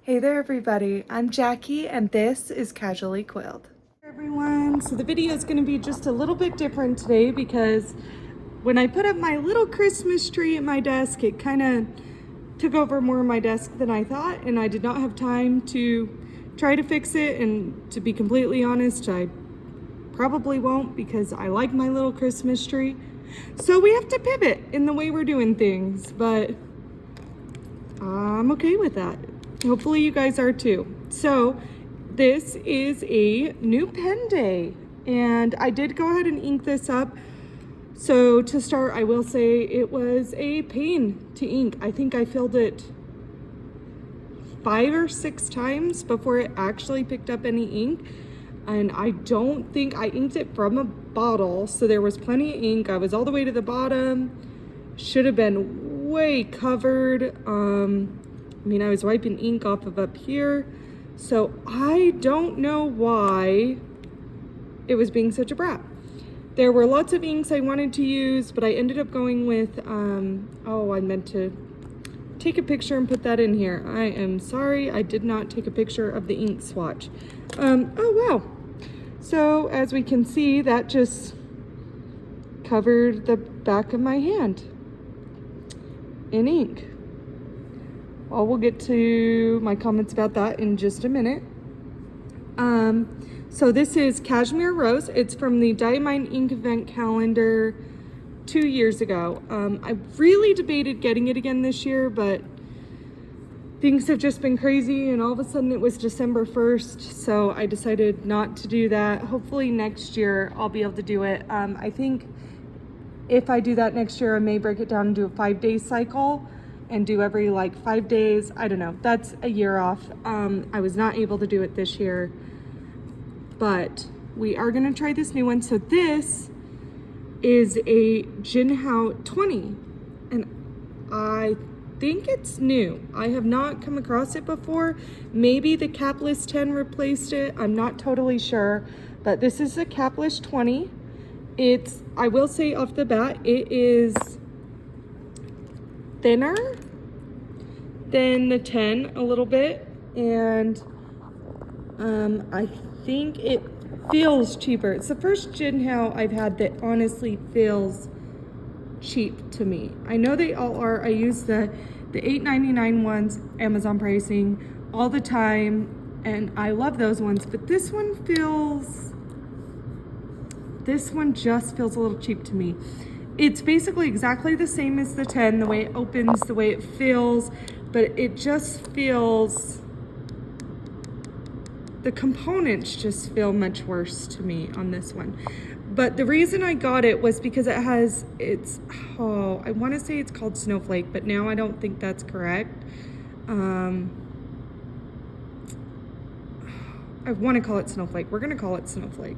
Hey there everybody, I'm Jackie and this is Casually Quilled. Hey everyone, so the video is going to be just a little bit different today because when I put up my little Christmas tree at my desk, it kind of took over more of my desk than I thought, and I did not have time to try to fix it. And to be completely honest, I probably won't because I like my little Christmas tree. So we have to pivot in the way we're doing things, but I'm okay with that. Hopefully you guys are too. So this is a new pen day, and I did go ahead and ink this up. So to start, I will say it was a pain to ink. I think I filled it 5 or 6 times before it actually picked up any ink. And I don't think I inked it from a bottle, so there was plenty of ink. I was all the way to the bottom. Should have been way covered. I was wiping ink off of up here. So I don't know why it was being such a brat. There were lots of inks I wanted to use, but I ended up going with, I meant to take a picture and put that in here. I am sorry, I did not take a picture of the ink swatch. Oh wow. So as we can see, that just covered the back of my hand in ink. Well, we'll get to my comments about that in just a minute. So this is Cashmere Rose. It's from the Diamine Ink Event Calendar 2 years ago. I really debated getting it again this year, but things have just been crazy, and all of a sudden it was December 1st, so I decided not to do that. Hopefully next year I'll be able to do it. I think if I do that next year, I may break it down and do a 5-day cycle and do every 5 days. I don't know. That's a year off. I was not able to do it this year, but we are going to try this new one. So this is a Jinhao 20, and I think it's new. I have not come across it before. Maybe the Capless 10 replaced it. I'm not totally sure, but this is a Capless 20. I will say off the bat, it is thinner than the 10 a little bit, and I think it feels cheaper. It's the first Jinhao I've had that honestly feels cheap to me. I know they all are. I use the $8.99 ones, Amazon pricing, all the time, and I love those ones, but this one just feels a little cheap to me. It's basically exactly the same as the 10, the way it opens, the way it feels, but it just feels, the components just feel much worse to me on this one. But the reason I got it was because I want to say it's called Snowflake, but now I don't think that's correct. I want to call it Snowflake. We're going to call it Snowflake.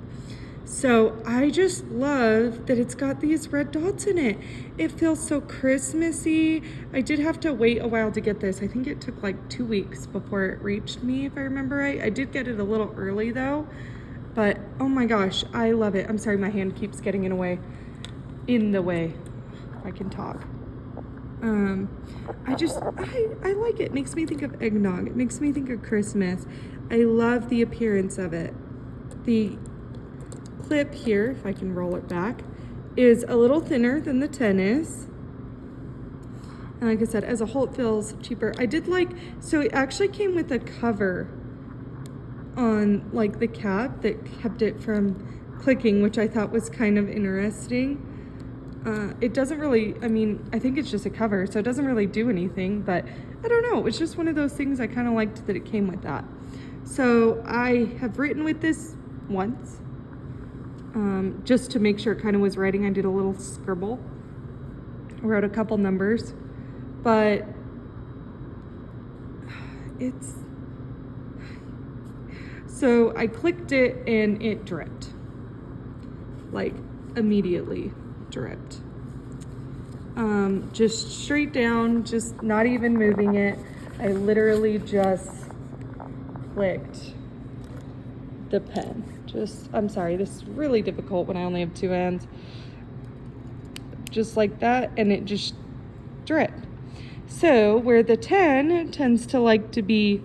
So I just love that it's got these red dots in it. It feels so Christmassy. I did have to wait a while to get this. I think it took 2 weeks before it reached me, if I remember right. I did get it a little early though, but oh my gosh, I love it. I'm sorry, my hand keeps getting in the way. I can talk. I like it. It makes me think of eggnog. It makes me think of Christmas. I love the appearance of it. The clip here, if I can roll it back, is a little thinner than the 10 is. And like I said, as a whole, it feels cheaper. So it actually came with a cover on the cap that kept it from clicking, which I thought was kind of interesting. It doesn't really, I think it's just a cover, so it doesn't really do anything, but I don't know. It's just one of those things I kind of liked that it came with that. So I have written with this once, just to make sure it kind of was writing. I did a little scribble. I wrote a couple numbers, but so I clicked it and it dripped. Immediately dripped. Just straight down, just not even moving it. I literally just clicked the pen. I'm sorry, this is really difficult when I only have 2 hands. Just like that, and it just dripped. So where the 10 tends to like to be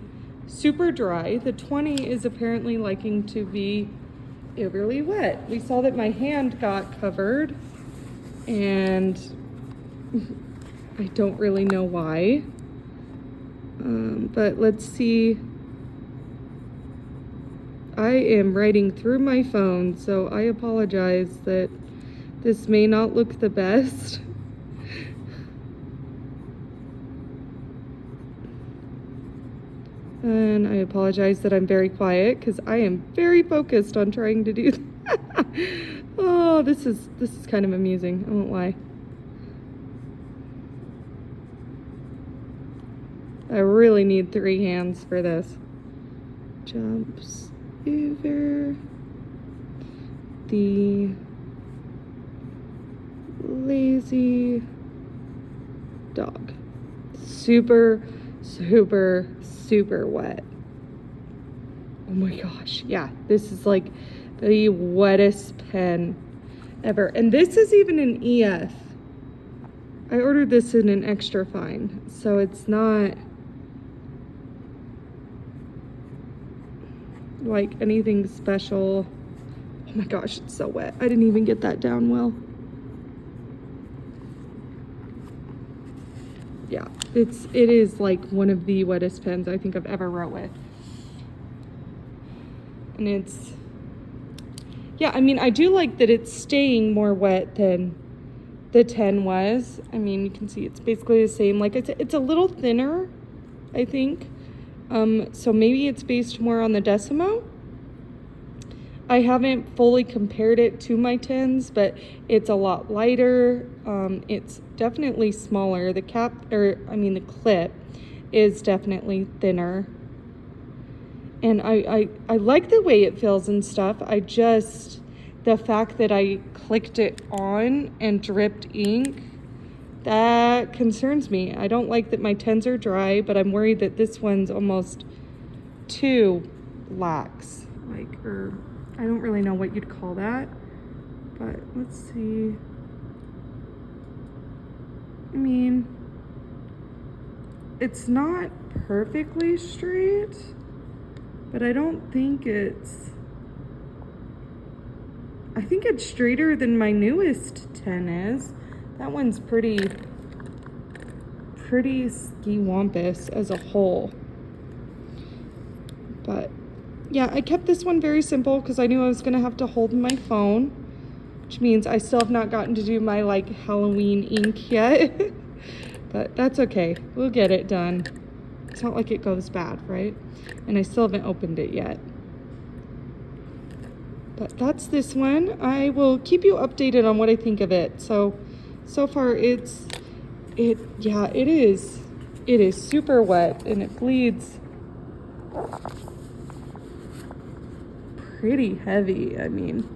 super dry. The 20 is apparently liking to be overly wet. We saw that my hand got covered, and I don't really know why. But let's see. I am writing through my phone, so I apologize that this may not look the best. And I apologize that I'm very quiet because I am very focused on trying to do that. Oh, this is kind of amusing, I won't lie. I really need 3 hands for this. Jumps over the lazy dog. Super, super, super wet. Oh my gosh. Yeah, this is like the wettest pen ever. And this is even an EF. I ordered this in an extra fine, so it's not like anything special. Oh my gosh, it's so wet. I didn't even get that down well. Yeah, it is like one of the wettest pens I think I've ever wrote with. And it's, yeah, I mean, I do like that it's staying more wet than the 10 was. I mean, you can see it's basically the same. Like it's a little thinner, I think. So maybe it's based more on the Decimo. I haven't fully compared it to my 10s, but it's a lot lighter. It's definitely smaller. The clip is definitely thinner. And I like the way it feels and stuff. The fact that I clicked it on and dripped ink, that concerns me. I don't like that my 10s are dry, but I'm worried that this one's almost too lax. Or I don't really know what you'd call that, but let's see. I mean, it's not perfectly straight, but I don't think I think it's straighter than my newest 10 is. That one's pretty ski-wampus as a whole. But yeah, I kept this one very simple because I knew I was gonna have to hold my phone, which means I still have not gotten to do my like Halloween ink yet. But that's okay, we'll get it done. It's not like it goes bad, right? And I still haven't opened it yet. But that's this one. I will keep you updated on what I think of it. So far it is super wet and it bleeds pretty heavy. I mean,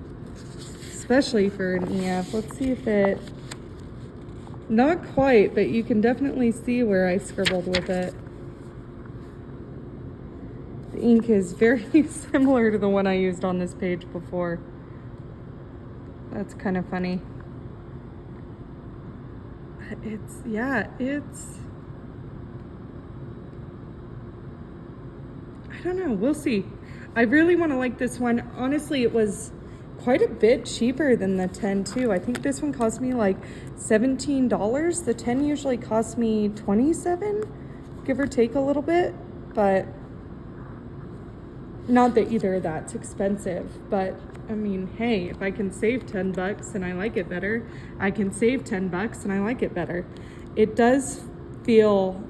especially for an EF. Let's see if not quite, but you can definitely see where I scribbled with it. The ink is very similar to the one I used on this page before. That's kind of funny. I don't know, we'll see. I really want to like this one. Honestly, it was quite a bit cheaper than the 10 too. I think this one cost me like $17. The 10 usually costs me $27, give or take a little bit, but not that either of that's expensive. But I mean, hey, if I can save $10 and I like it better, I can save $10 and I like it better. It does feel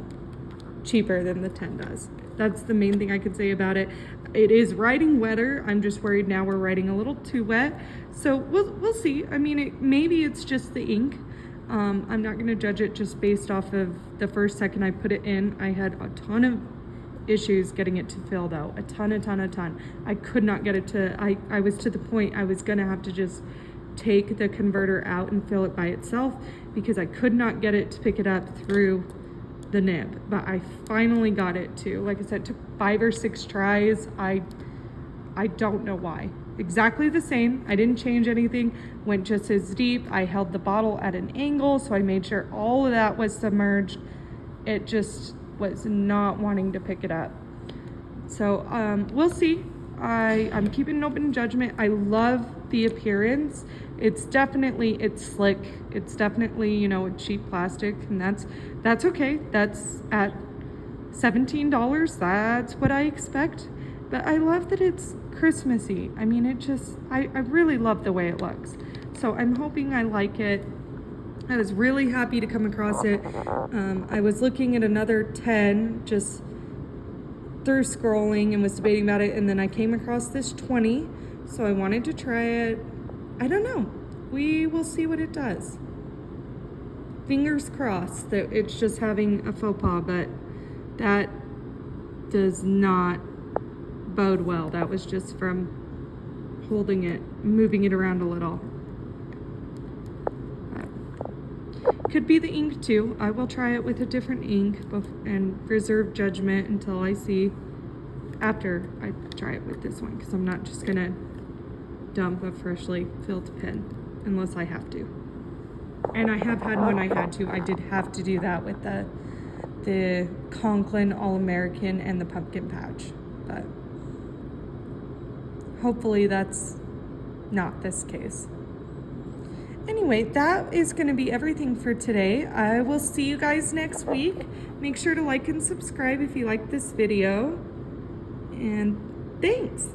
cheaper than the 10 does. That's the main thing I could say about it. It is writing wetter. I'm just worried now we're writing a little too wet. So we'll see. I mean, maybe it's just the ink. I'm not going to judge it just based off of the first second I put it in. I had a ton of issues getting it to fill though. A ton. I could not get it to, I was to the point I was going to have to just take the converter out and fill it by itself because I could not get it to pick it up through the nib. But I finally got it to. Like I said, it took 5 or 6 tries. I don't know why. Exactly the same. I didn't change anything. Went just as deep. I held the bottle at an angle, so I made sure all of that was submerged. It just was not wanting to pick it up. So we'll see. I'm keeping an open judgment. I love the appearance. It's slick. It's definitely, you know, cheap plastic, and that's okay. That's at $17. That's what I expect. But I love that it's Christmassy. I mean, I really love the way it looks. So I'm hoping I like it. I was really happy to come across it. I was looking at another 10 just through scrolling and was debating about it, and then I came across this 20, so I wanted to try it. I don't know. We will see what it does. Fingers crossed that it's just having a faux pas, but that does not bode well. That was just from holding it, moving it around a little. Could be the ink too. I will try it with a different ink and reserve judgment until I see, after I try it with this one, because I'm not just gonna dump a freshly filled pen unless I have to. And I have had when I had to. I did have to do that with the Conklin All-American and the Pumpkin Patch, but hopefully that's not this case. Anyway, that is going to be everything for today. I will see you guys next week. Make sure to like and subscribe if you like this video. And thanks.